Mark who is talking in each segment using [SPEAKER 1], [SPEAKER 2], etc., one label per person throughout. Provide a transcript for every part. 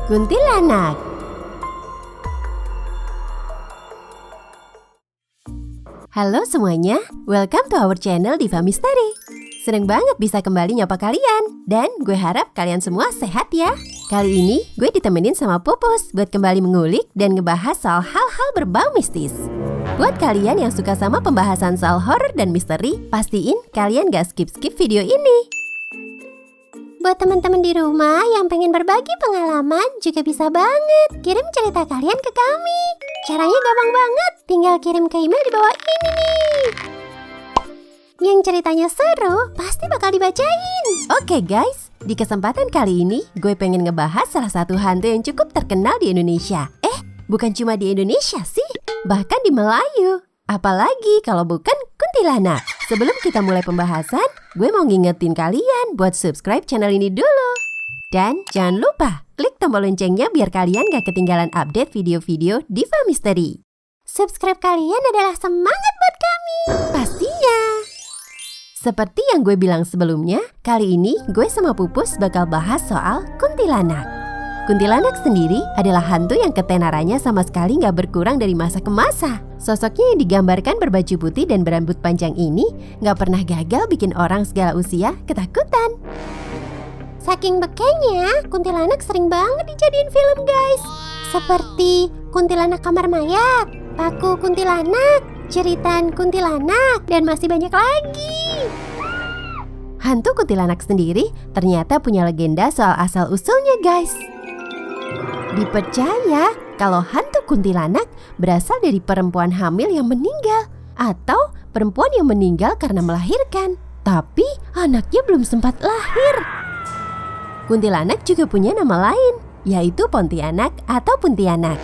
[SPEAKER 1] Kuntilanak. Halo semuanya, welcome to our channel Diva Misteri. Seneng banget bisa kembali nyapa kalian. Dan gue harap kalian semua sehat ya. Kali ini gue ditemenin sama Pupus buat kembali mengulik dan ngebahas soal hal-hal berbau mistis. Buat kalian yang suka sama pembahasan soal horor dan misteri, pastiin kalian gak skip-skip video ini.
[SPEAKER 2] Buat teman-teman di rumah yang pengen berbagi pengalaman juga bisa banget kirim cerita kalian ke kami. Caranya gampang banget, tinggal kirim ke email di bawah ini nih. Yang ceritanya seru pasti bakal dibacain.
[SPEAKER 1] Oke guys, di kesempatan kali ini gue pengen ngebahas salah satu hantu yang cukup terkenal di Indonesia. Bukan cuma di Indonesia sih, bahkan di Melayu. Apalagi kalau bukan kuntilanak. Sebelum kita mulai pembahasan, gue mau ngingetin kalian buat subscribe channel ini dulu. Dan jangan lupa klik tombol loncengnya biar kalian gak ketinggalan update video-video Diva Misteri.
[SPEAKER 2] Subscribe kalian adalah semangat buat kami.
[SPEAKER 1] Pastinya. Seperti yang gue bilang sebelumnya, kali ini gue sama Pupus bakal bahas soal kuntilanak. Kuntilanak sendiri adalah hantu yang ketenarannya sama sekali gak berkurang dari masa ke masa. Sosoknya yang digambarkan berbaju putih dan berambut panjang ini gak pernah gagal bikin orang segala usia ketakutan.
[SPEAKER 2] Saking bekenya, kuntilanak sering banget dijadiin film guys. Seperti Kuntilanak Kamar Mayat, Paku Kuntilanak, Jeritan Kuntilanak, dan masih banyak lagi.
[SPEAKER 1] Hantu kuntilanak sendiri ternyata punya legenda soal asal-usulnya guys. Dipercaya kalau hantu kuntilanak berasal dari perempuan hamil yang meninggal atau perempuan yang meninggal karena melahirkan, tapi anaknya belum sempat lahir. Kuntilanak juga punya nama lain, yaitu Pontianak atau Puntianak.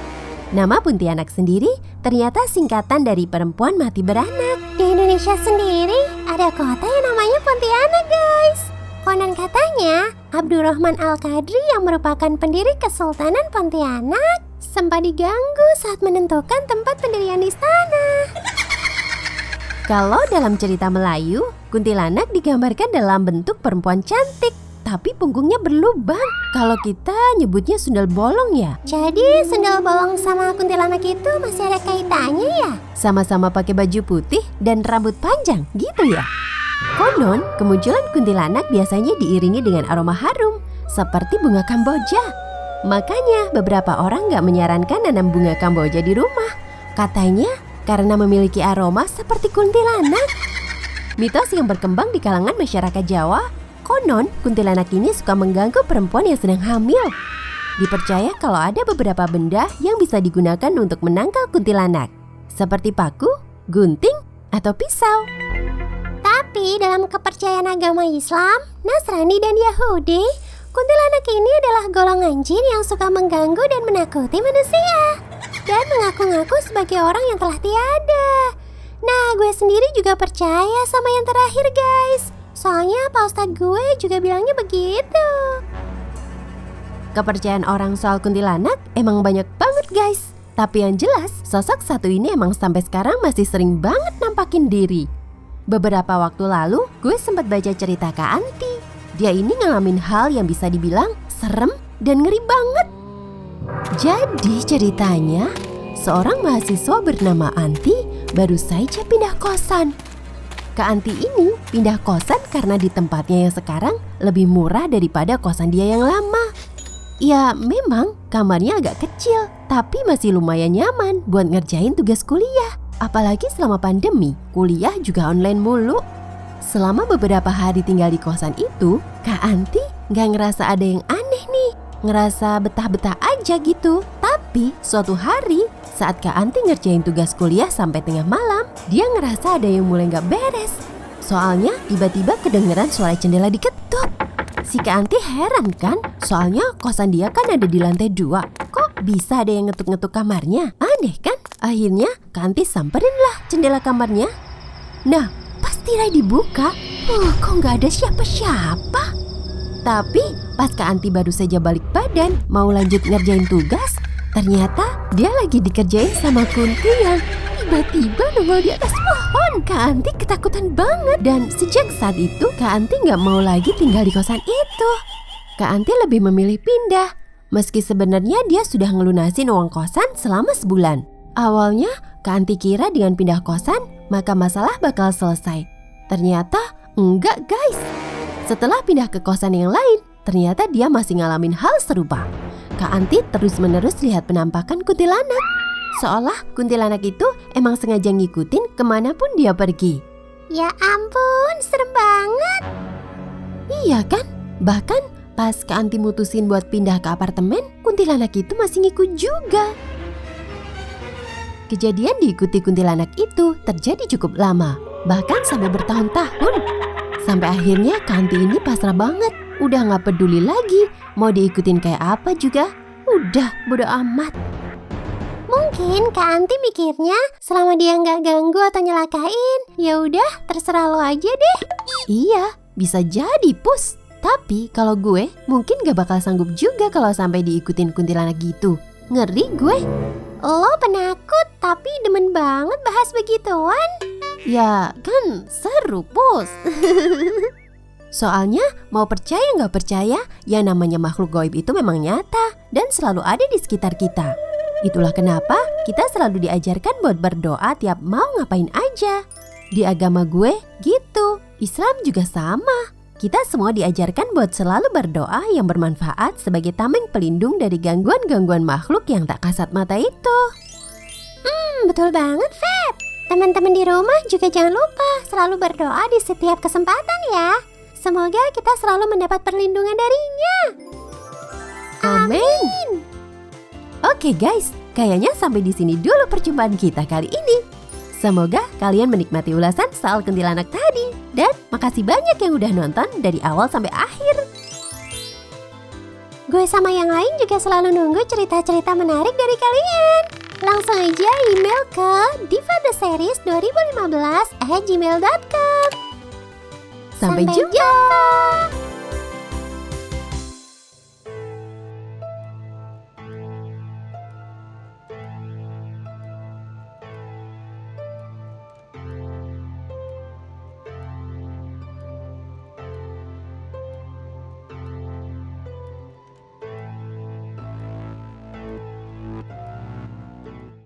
[SPEAKER 1] Nama Puntianak sendiri ternyata singkatan dari perempuan mati beranak.
[SPEAKER 2] Di Indonesia sendiri ada kota yang namanya Pontianak guys. Konon katanya, Abdurrahman Al-Qadri yang merupakan pendiri Kesultanan Pontianak sempat diganggu saat menentukan tempat pendirian istana.
[SPEAKER 1] Kalau dalam cerita Melayu, kuntilanak digambarkan dalam bentuk perempuan cantik, tapi punggungnya berlubang. Kalau kita nyebutnya sundal bolong ya.
[SPEAKER 2] Jadi sundal bolong sama kuntilanak itu masih ada kaitannya ya?
[SPEAKER 1] Sama-sama pakai baju putih dan rambut panjang, gitu ya? Konon, kemunculan kuntilanak biasanya diiringi dengan aroma harum, seperti bunga kamboja. Makanya beberapa orang gak menyarankan nanam bunga kamboja di rumah. Katanya karena memiliki aroma seperti kuntilanak. Mitos yang berkembang di kalangan masyarakat Jawa, konon kuntilanak ini suka mengganggu perempuan yang sedang hamil. Dipercaya kalau ada beberapa benda yang bisa digunakan untuk menangkal kuntilanak, seperti paku, gunting, atau pisau.
[SPEAKER 2] Tapi dalam kepercayaan agama Islam, Nasrani, dan Yahudi, kuntilanak ini adalah golongan jin yang suka mengganggu dan menakuti manusia dan mengaku-ngaku sebagai orang yang telah tiada. Nah, gue sendiri juga percaya sama yang terakhir guys. Soalnya Pak Ustadz gue juga bilangnya begitu.
[SPEAKER 1] Kepercayaan orang soal kuntilanak emang banyak banget guys. Tapi yang jelas, sosok satu ini emang sampai sekarang masih sering banget nampakin diri. Beberapa waktu lalu, gue sempat baca cerita Kak Anti. Dia ini ngalamin hal yang bisa dibilang serem dan ngeri banget. Jadi ceritanya, seorang mahasiswa bernama Anti baru saja pindah kosan. Kak Anti ini pindah kosan karena di tempatnya yang sekarang lebih murah daripada kosan dia yang lama. Ya memang kamarnya agak kecil, tapi masih lumayan nyaman buat ngerjain tugas kuliah. Apalagi selama pandemi, kuliah juga online mulu. Selama beberapa hari tinggal di kosan itu, Kak Anti gak ngerasa ada yang aneh nih. Ngerasa betah-betah aja gitu. Tapi suatu hari, saat Kak Anti ngerjain tugas kuliah sampai tengah malam, dia ngerasa ada yang mulai gak beres. Soalnya tiba-tiba kedengeran suara jendela diketuk. Si Kak Anti heran kan, soalnya kosan dia kan ada di lantai 2. Kok bisa ada yang ngetuk-ngetuk kamarnya? Aneh kan? Akhirnya Kak Anti samperin lah jendela kamarnya. Nah, pas tirai dibuka, kok nggak ada siapa-siapa. Tapi pas Kak Anti baru saja balik badan mau lanjut ngerjain tugas, ternyata dia lagi dikerjain sama kunti yang tiba-tiba nongol di atas pohon. Kak Anti ketakutan banget. Dan sejak saat itu Kak Anti nggak mau lagi tinggal di kosan itu. Kak Anti lebih memilih pindah. Meski sebenarnya dia sudah ngelunasin uang kosan selama sebulan. Awalnya, Kak Anti kira dengan pindah kosan, maka masalah bakal selesai. Ternyata enggak guys. Setelah pindah ke kosan yang lain, ternyata dia masih ngalamin hal serupa. Kak Anti terus-menerus lihat penampakan kuntilanak. Seolah kuntilanak itu emang sengaja ngikutin kemanapun dia pergi.
[SPEAKER 2] Ya ampun, serem banget.
[SPEAKER 1] Iya kan? Bahkan pas Kak Anti mutusin buat pindah ke apartemen, kuntilanak itu masih ngikut juga. Kejadian diikuti kuntilanak itu terjadi cukup lama, bahkan sampai bertahun-tahun. Sampai akhirnya Kak Anti ini pasrah banget, udah gak peduli lagi mau diikutin kayak apa juga. Udah bodo amat.
[SPEAKER 2] Mungkin Kak Anti mikirnya selama dia nggak ganggu atau nyelakain, ya udah terserah lo aja deh.
[SPEAKER 1] Iya, bisa jadi Pus. Tapi kalau gue mungkin gak bakal sanggup juga kalau sampai diikutin kuntilanak gitu. Ngeri gue.
[SPEAKER 2] Lo penakut tapi demen banget bahas begituan.
[SPEAKER 1] Ya kan seru Pus. Soalnya mau percaya gak percaya, yang namanya makhluk gaib itu memang nyata dan selalu ada di sekitar kita. Itulah kenapa kita selalu diajarkan buat berdoa tiap mau ngapain aja. Di agama gue gitu, Islam juga sama. Kita semua diajarkan buat selalu berdoa yang bermanfaat sebagai tameng pelindung dari gangguan-gangguan makhluk yang tak kasat mata itu.
[SPEAKER 2] Betul banget, Feb. Teman-teman di rumah juga jangan lupa selalu berdoa di setiap kesempatan ya. Semoga kita selalu mendapat perlindungan darinya.
[SPEAKER 1] Amin. Oke guys, kayaknya sampai di sini dulu perjumpaan kita kali ini. Semoga kalian menikmati ulasan soal kuntilanak tadi. Dan makasih banyak yang udah nonton dari awal sampai akhir.
[SPEAKER 2] Gue sama yang lain juga selalu nunggu cerita-cerita menarik dari kalian. Langsung aja email ke divatheseries2015@gmail.com.
[SPEAKER 1] Sampai jumpa.